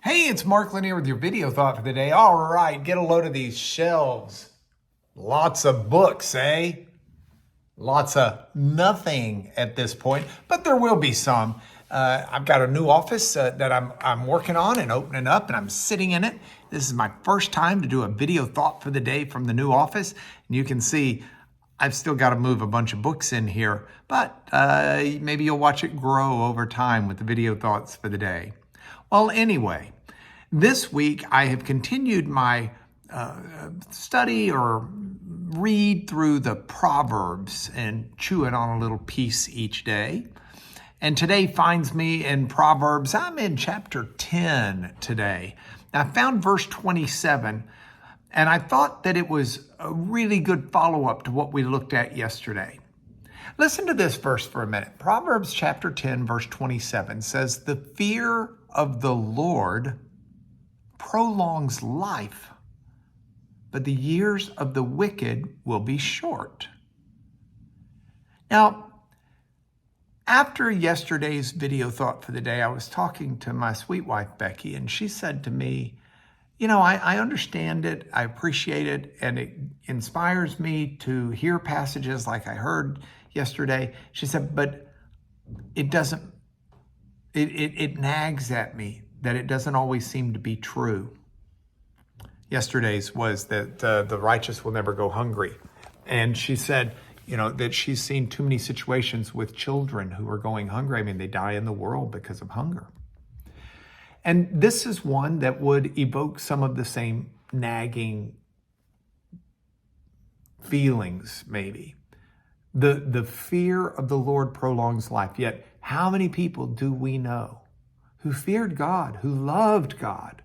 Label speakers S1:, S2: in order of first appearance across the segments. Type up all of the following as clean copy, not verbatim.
S1: Hey, it's Mark Lanier with your video thought for the day. All right, get a load of these shelves. Lots of books, eh? Lots of nothing at this point, but there will be some. I've got a new office that I'm working on and opening up, and I'm sitting in it. This is my first time to do a video thought for the day from the new office. And you can see I've still got to move a bunch of books in here, but maybe you'll watch it grow over time with the video thoughts for the day. Well, anyway, this week I have continued my study or read through the Proverbs and chew it on a little piece each day. And today finds me in Proverbs. I'm in chapter 10 today. Now, I found verse 27, and I thought that it was a really good follow-up to what we looked at yesterday. Listen to this verse for a minute. Proverbs chapter 10, verse 27 says, "The fear of the Lord prolongs life, but the years of the wicked will be short." Now, after yesterday's video thought for the day, I was talking to my sweet wife, Becky, and she said to me, I understand it, I appreciate it, and it inspires me to hear passages like I heard yesterday. She said, but it doesn't, it nags at me that it doesn't always seem to be true. Yesterday's was that the righteous will never go hungry. And she said, that she's seen too many situations with children who are going hungry. I mean, they die in the world because of hunger. And this is one that would evoke some of the same nagging feelings, maybe. The fear of the Lord prolongs life. Yet, how many people do we know who feared God, who loved God,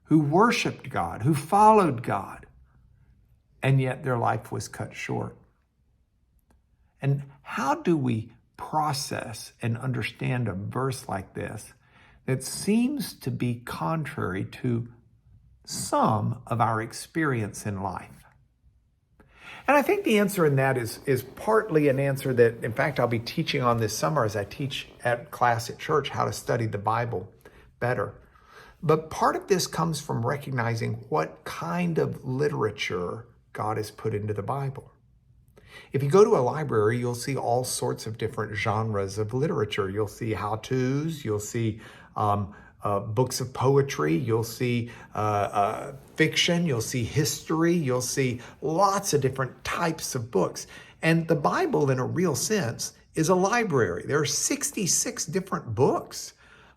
S1: who worshiped God, who followed God, and yet their life was cut short? And how do we process and understand a verse like this that seems to be contrary to some of our experience in life? And I think the answer in that is partly an answer that, in fact, I'll be teaching on this summer as I teach at class at church how to study the Bible better. But part of this comes from recognizing what kind of literature God has put into the Bible. If you go to a library, you'll see all sorts of different genres of literature. You'll see how-tos, you'll see books of poetry, you'll see fiction, you'll see history, you'll see lots of different types of books. And the Bible, in a real sense, is a library. There are 66 different books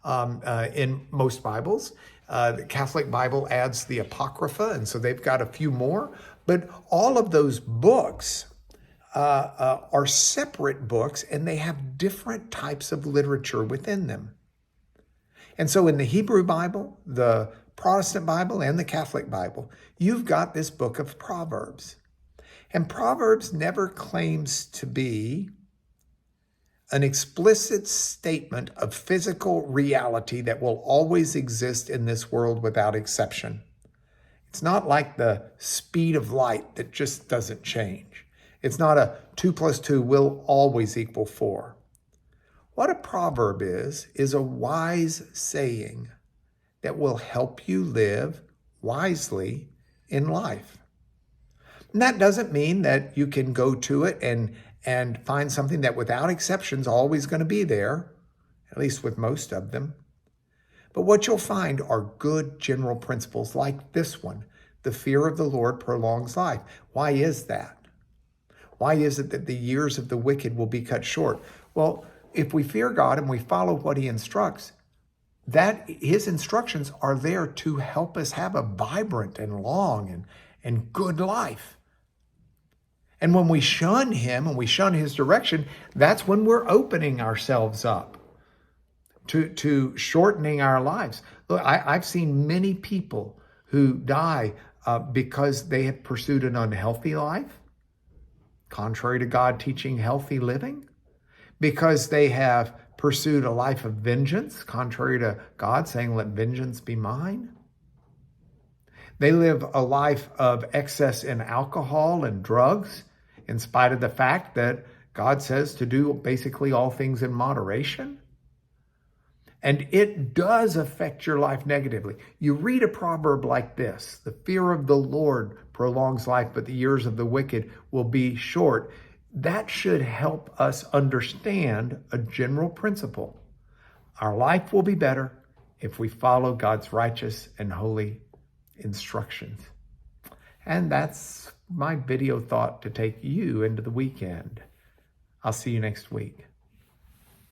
S1: in most Bibles. The Catholic Bible adds the Apocrypha, and so they've got a few more. But all of those books are separate books, and they have different types of literature within them. And so in the Hebrew Bible, the Protestant Bible, and the Catholic Bible, you've got this book of Proverbs. And Proverbs never claims to be an explicit statement of physical reality that will always exist in this world without exception. It's not like the speed of light that just doesn't change. It's not a 2 + 2 will always equal 4. What a proverb is a wise saying that will help you live wisely in life. And that doesn't mean that you can go to it and find something that without exception is always going to be there, at least with most of them. But what you'll find are good general principles like this one. The fear of the Lord prolongs life. Why is that? Why is it that the years of the wicked will be cut short? Well, if we fear God and we follow what he instructs, that his instructions are there to help us have a vibrant and long and good life. And when we shun him and we shun his direction, that's when we're opening ourselves up to shortening our lives. Look, I've seen many people who die because they have pursued an unhealthy life, contrary to God teaching healthy living, because they have pursued a life of vengeance, contrary to God saying, "Let vengeance be mine." They live a life of excess in alcohol and drugs, in spite of the fact that God says to do basically all things in moderation. And it does affect your life negatively. You read a proverb like this: the fear of the Lord prolongs life, but the years of the wicked will be short. That should help us understand a general principle. Our life will be better if we follow God's righteous and holy instructions. And that's my video thought to take you into the weekend. I'll see you next week.